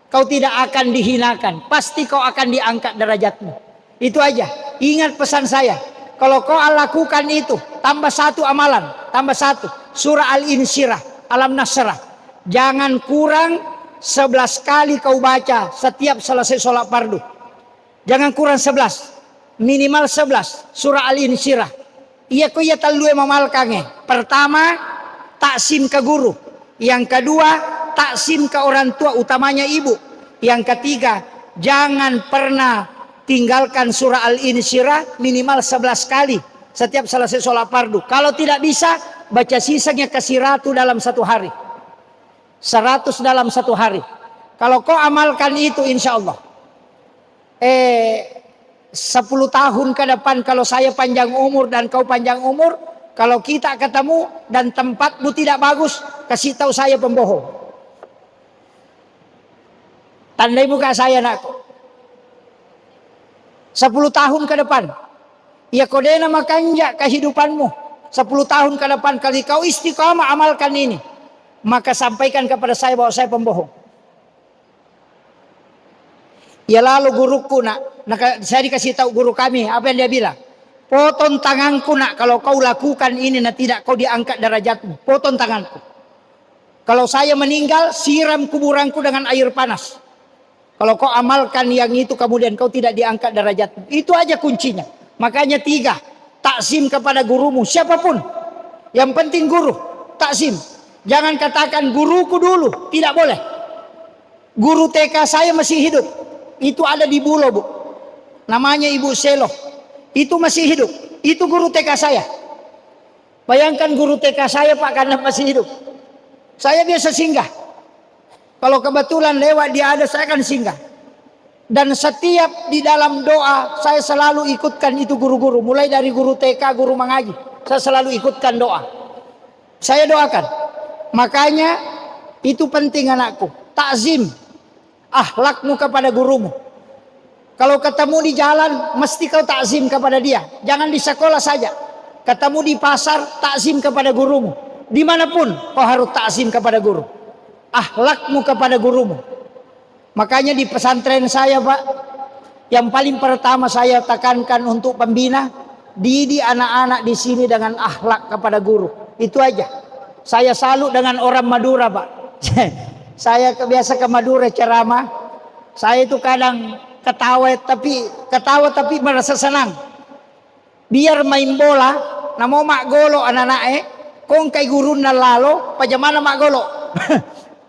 Kau tidak akan dihinakan. Pasti kau akan diangkat derajatmu. Itu aja. Ingat pesan saya. Kalau kau lakukan itu, tambah 1 amalan. Tambah 1. Surah Al-Insyirah. Alam Nasrah. Jangan kurang 11 kali kau baca setiap selesai sholat fardu. Jangan kurang 11. minimal 11 surah Al-Insyirah. Iya ko ya talue mamalkange. Pertama, taksim ke guru. Yang kedua, taksim ke orang tua, utamanya ibu. Yang ketiga, jangan pernah tinggalkan surah Al-Insyirah minimal 11 kali setiap selesai sholat fardu. Kalau tidak bisa, baca sisanya kasih ratu dalam satu hari. 100 dalam satu hari. Kalau kau amalkan itu insya Allah 10 tahun ke depan, kalau saya panjang umur dan kau panjang umur, kalau kita ketemu dan tempatmu tidak bagus, kasih tahu saya pembohong. Tandai muka saya nakku. 10 tahun ke depan, ya kodena makanja kehidupanmu. 10 tahun ke depan, kali kau istiqamah amalkan ini, maka sampaikan kepada saya bahwa saya pembohong. Ya lalu guruku nak, saya dikasih tahu guru kami, apa yang dia bilang? Potong tanganku nak, kalau kau lakukan ini nak, tidak kau diangkat derajatmu. Potong tanganku. Kalau saya meninggal, siram kuburanku dengan air panas. Kalau kau amalkan yang itu, kemudian kau tidak diangkat derajatmu. Itu aja kuncinya. Makanya 3, taksim kepada gurumu, siapapun. Yang penting guru, taksim. Jangan katakan guruku dulu, tidak boleh. Guru TK saya masih hidup. Itu ada di Bulo, Bu. Namanya Ibu Selo. Itu masih hidup. Itu guru TK saya. Bayangkan guru TK saya Pak karena masih hidup. Saya biasa singgah. Kalau kebetulan lewat dia ada, saya akan singgah. Dan setiap di dalam doa, saya selalu ikutkan itu guru-guru. Mulai dari guru TK, guru mengaji. Saya selalu ikutkan doa. Saya doakan. Makanya itu penting anakku. Takzim. Akhlakmu kepada gurumu. Kalau ketemu di jalan, mesti kau takzim kepada dia. Jangan di sekolah saja. Ketemu di pasar, takzim kepada gurumu. Dimanapun kau harus takzim kepada guru. Akhlakmu kepada gurumu. Makanya di pesantren saya Pak, yang paling pertama saya tekankan untuk pembina, didik anak-anak di sini dengan akhlak kepada guru. Itu aja. Saya salut dengan orang Madura Pak. Saya biasa ke Madura ceramah. Saya itu kadang ketawa tapi merasa senang. Biar main bola, namo mak golo anak-anak kong kay guru na lalo, pajamana mak golo.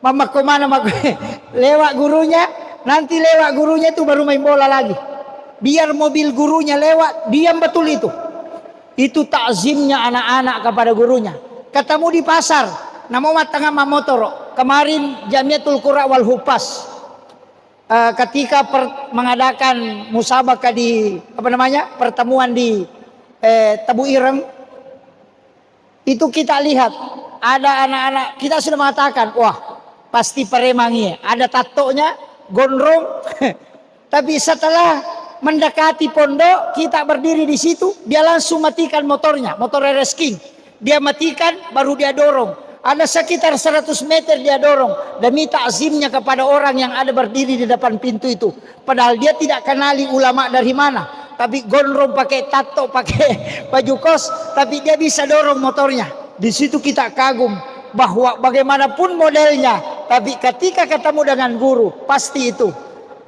Mama kemana mak lewat gurunya, nanti lewat gurunya itu baru main bola lagi. Biar mobil gurunya lewat, diam betul itu. Itu takzimnya anak-anak kepada gurunya. Ketemu di pasar, namo mat tengah motor. Kemarin Jamiatul Qura wal Hupas ketika mengadakan musabaqah di pertemuan di Tebu Ireng, itu kita lihat ada anak-anak, kita sudah mengatakan wah pasti Paremangi, ada tatonya gondrong. Tapi setelah mendekati pondok, kita berdiri di situ, dia langsung matikan motornya, motor RS King. Dia matikan, baru dia dorong. Ada sekitar 100 meter dia dorong demi takzimnya kepada orang yang ada berdiri di depan pintu itu. Padahal dia tidak kenali ulama dari mana, tapi gondrong pakai tato, pakai baju kos, tapi dia bisa dorong motornya. Di situ kita kagum bahwa bagaimanapun modelnya, tapi ketika ketemu dengan guru, pasti itu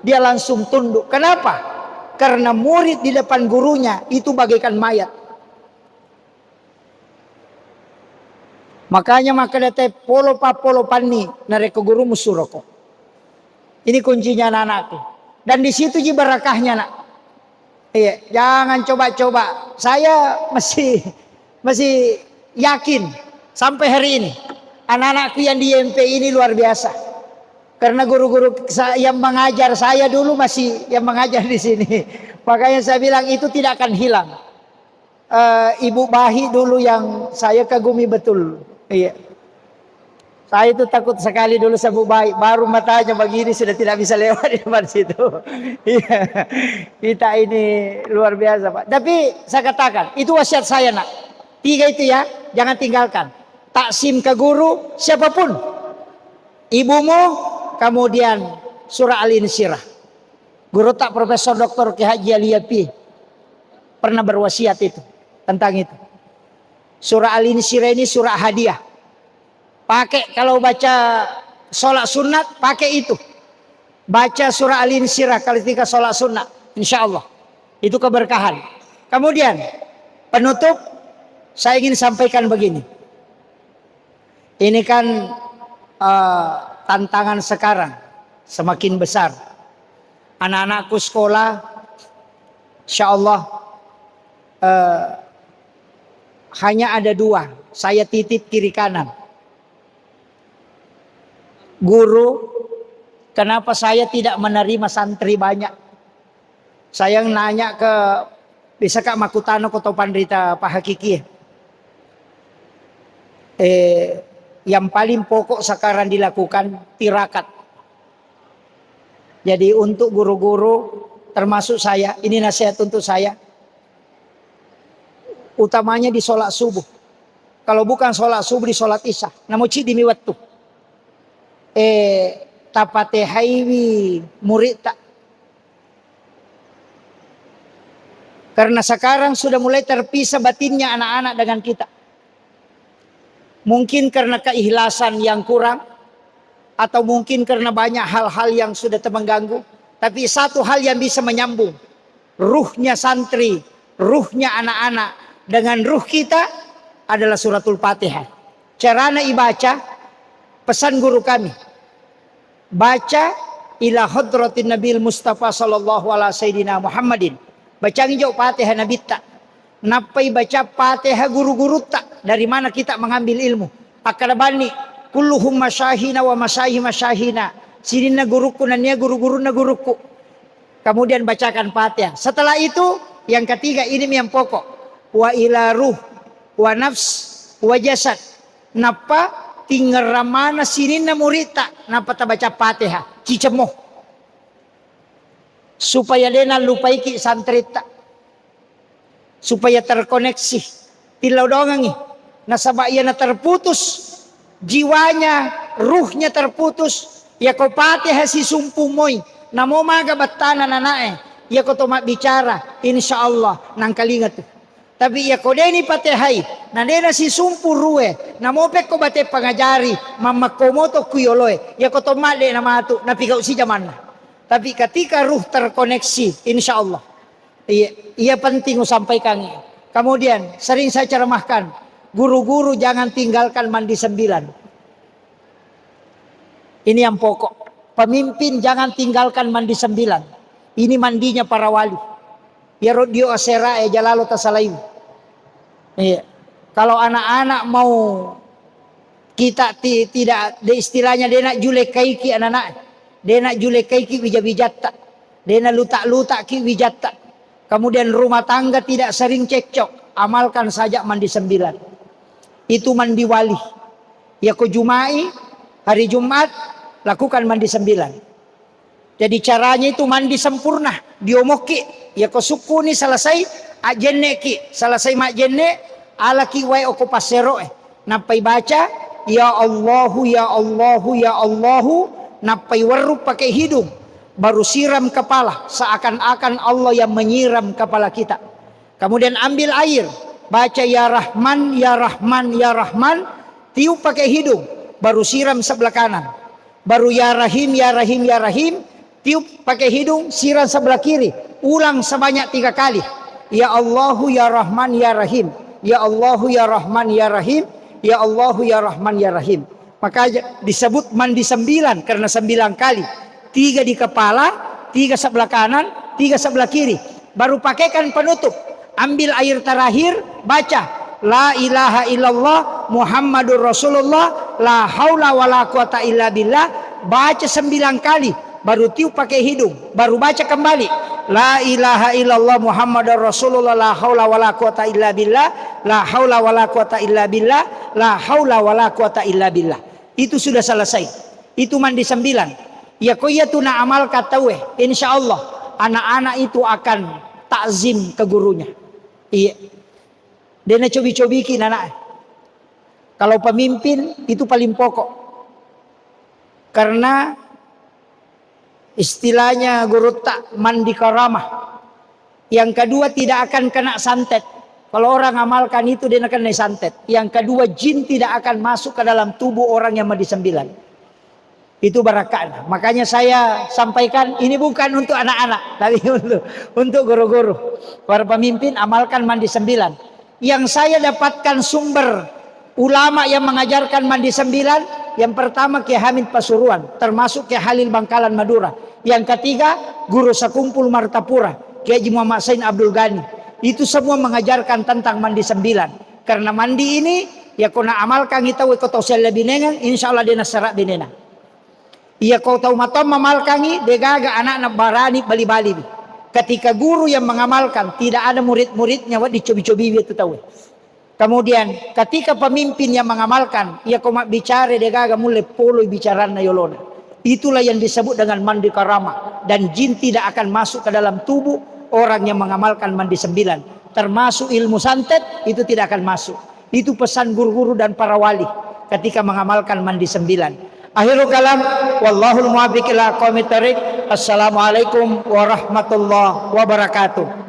dia langsung tunduk. Kenapa? Karena murid di depan gurunya itu bagaikan mayat. Makanya dete polo pani nareko guru musuroko. Ini kuncinya anak-anakku. Dan di situ ji barakahnya nak. Iya, jangan coba-coba. Saya masih yakin sampai hari ini anak-anakku yang di MP ini luar biasa. Karena guru-guru yang mengajar saya dulu masih yang mengajar di sini. Makanya saya bilang itu tidak akan hilang. Ibu Bahi dulu yang saya kagumi betul. Iya. Saya itu takut sekali dulu sama Bu Bahi. Baru matanya begini sudah tidak bisa lewat di depan situ. Iya. Kita ini luar biasa Pak. Tapi saya katakan itu wasiat saya nak. 3 itu ya, jangan tinggalkan. Taksim ke guru siapapun. Ibumu, kemudian surah Al-Insyirah. Guru tak Profesor Dr. Ki Haji Ali Yapi pernah berwasiat itu tentang itu. Surah Al-Insyirah ini surah hadiah. Pakai kalau baca sholat sunat, pakai itu. Baca surah Al-Insyirah ketika sholat sunat, insya Allah. Itu keberkahan. Kemudian penutup saya ingin sampaikan begini. Ini kan tantangan sekarang semakin besar. Anak-anakku sekolah, insya Allah hanya ada 2. Saya titip kiri kanan. Guru, kenapa saya tidak menerima santri banyak? Saya nanya ke bisa Kak Makutano atau Pandrita Pak Hakiki. Yang paling pokok sekarang dilakukan tirakat. Jadi untuk guru-guru termasuk saya, ini nasihat untuk saya. Utamanya di sholat subuh. Kalau bukan sholat subuh di sholat isya. Namun dimi waktu. Tapate haiwi murid tak. Karena sekarang sudah mulai terpisah batinnya anak-anak dengan kita. Mungkin karena keikhlasan yang kurang. Atau mungkin karena banyak hal-hal yang sudah mengganggu. Tapi satu hal yang bisa menyambung. Ruhnya santri, ruhnya anak-anak dengan ruh kita adalah suratul Fatihah. Caranya ibaca, pesan guru kami. Baca ila hadratin Nabil Mustafa sallallahu alaihi sayyidina Muhammadin. Baca jauh Fatihah Nabi tak. Napai baca Fatihah guru-guru tak. Dari mana kita mengambil ilmu? Akadabani kulluhum masyahina wa masyahina. Sinina guruku dan dia guru-guru na guruku. Kemudian bacakan Fatihah. Setelah itu yang ketiga ini yang pokok. Wa ila ruh wa nafs wa jasad. Napa tinggal ramana sinina murita. Napa tak baca Fatihah. Cicemoh. Supaya dena lupai ki santrita. Supaya terkoneksi. Tilau dongangi. Nasabak ia na terputus. Jiwanya, ruhnya terputus. Ya kau Fatihah si sumpu moy. Namo maga batana nanae. Ya kau tomak bicara. Insya Allah. Nang kalingat tu. Tapi ya kau deni Fatihai. Nadena si sumpu ruwe. Namo pek kau bate pangajari. Mama komoto kuyoloe. Ya kau tomak de nama tu. Napikau si jaman. Tapi ketika ruh terkoneksi, insya Allah, ia penting sampaikan. Kemudian sering saya ceramahkan, guru-guru jangan tinggalkan mandi 9. Ini yang pokok. Pemimpin jangan tinggalkan mandi 9. Ini mandinya para wali. Ya rodio asera jalalo tasalayu. Kalau anak-anak mau kita tidak istilahnya dia nak julek kaiki anak-anak. Dia nak julekai ki wijat-wijatta. Dia nak lutak-lutak ki wijatta. Kemudian rumah tangga tidak sering cekcok. Amalkan saja mandi 9. Itu mandi wali. Ya ko Jumai, hari Jumat, lakukan mandi 9. Jadi caranya itu mandi sempurna. Diomoki. Ya ko sukuni selesai. Ajenne ki. Selesai mak jenne. Ala ki wai oko pasero. Napai baca. Ya Allahu, ya Allahu, ya Allahu. Napai warup pakai hidung. Baru siram kepala. Seakan-akan Allah yang menyiram kepala kita. Kemudian ambil air. Baca ya Rahman, ya Rahman, ya Rahman. Tiup pakai hidung. Baru siram sebelah kanan. Baru ya Rahim, ya Rahim, ya Rahim. Tiup pakai hidung. Siram sebelah kiri. Ulang sebanyak 3 kali. Ya Allahu, ya Rahman, ya Rahim. Ya Allahu, ya Rahman, ya Rahim. Ya Allahu, ya Rahman, ya Rahim. Maka disebut mandi 9 karena 9 kali. 3 di kepala, 3 sebelah kanan, 3 sebelah kiri. Baru pakaikan penutup. Ambil air terakhir, baca. La ilaha illallah Muhammadur Rasulullah. La haula wa la quwata illa billah. Baca 9 kali. Baru tiup pakai hidung. Baru baca kembali. La ilaha illallah Muhammadur Rasulullah. La haula wa la quwata illa billah. La haula wa la quwata illa billah. La haula wa la quwata illa billah. Itu sudah selesai. Itu mandi 9. Ya koya tu na amal katawe. Insya Allah anak-anak itu akan takzim ke gurunya. Iya. Dia nak cobi-cobikin anak. Kalau pemimpin itu paling pokok. Karena istilahnya guru tak mandi karamah. Yang kedua tidak akan kena santet. Kalau orang amalkan itu dia akan santet. Yang kedua jin tidak akan masuk ke dalam tubuh orang yang mandi 9. Itu barakah. Makanya saya sampaikan ini bukan untuk anak-anak, tapi untuk guru-guru. Para pemimpin amalkan mandi 9. Yang saya dapatkan sumber ulama yang mengajarkan mandi 9, yang pertama Kiai Hamid Pasuruan, termasuk Kiai Halil Bangkalan Madura. Yang ketiga Guru Sakumpul Martapura, Kiai Haji Muhammad Sain Abdul Ghani. Itu semua mengajarkan tentang mandi 9. Karena mandi ini ya kena amalkan kita we kotosel binengan, insyaallah dia nasarak binena. Ia kau tahu matom memalkangi degaga anak-anak barani bali-bali. Ketika guru yang mengamalkan tidak ada murid-muridnya wad dicobi-cobi itu tahu. Kemudian ketika pemimpin yang mengamalkan ia kau mak bicara degaga mulai polo bicarana yolona. Itulah yang disebut dengan mandi karama, dan jin tidak akan masuk ke dalam tubuh orang yang mengamalkan mandi 9. Termasuk ilmu santet itu tidak akan masuk. Itu pesan guru-guru dan para wali ketika mengamalkan mandi 9. Akhirul kalam, wallahul muwaffiq ila aqwamit thariq. Assalamualaikum warahmatullahi wabarakatuh.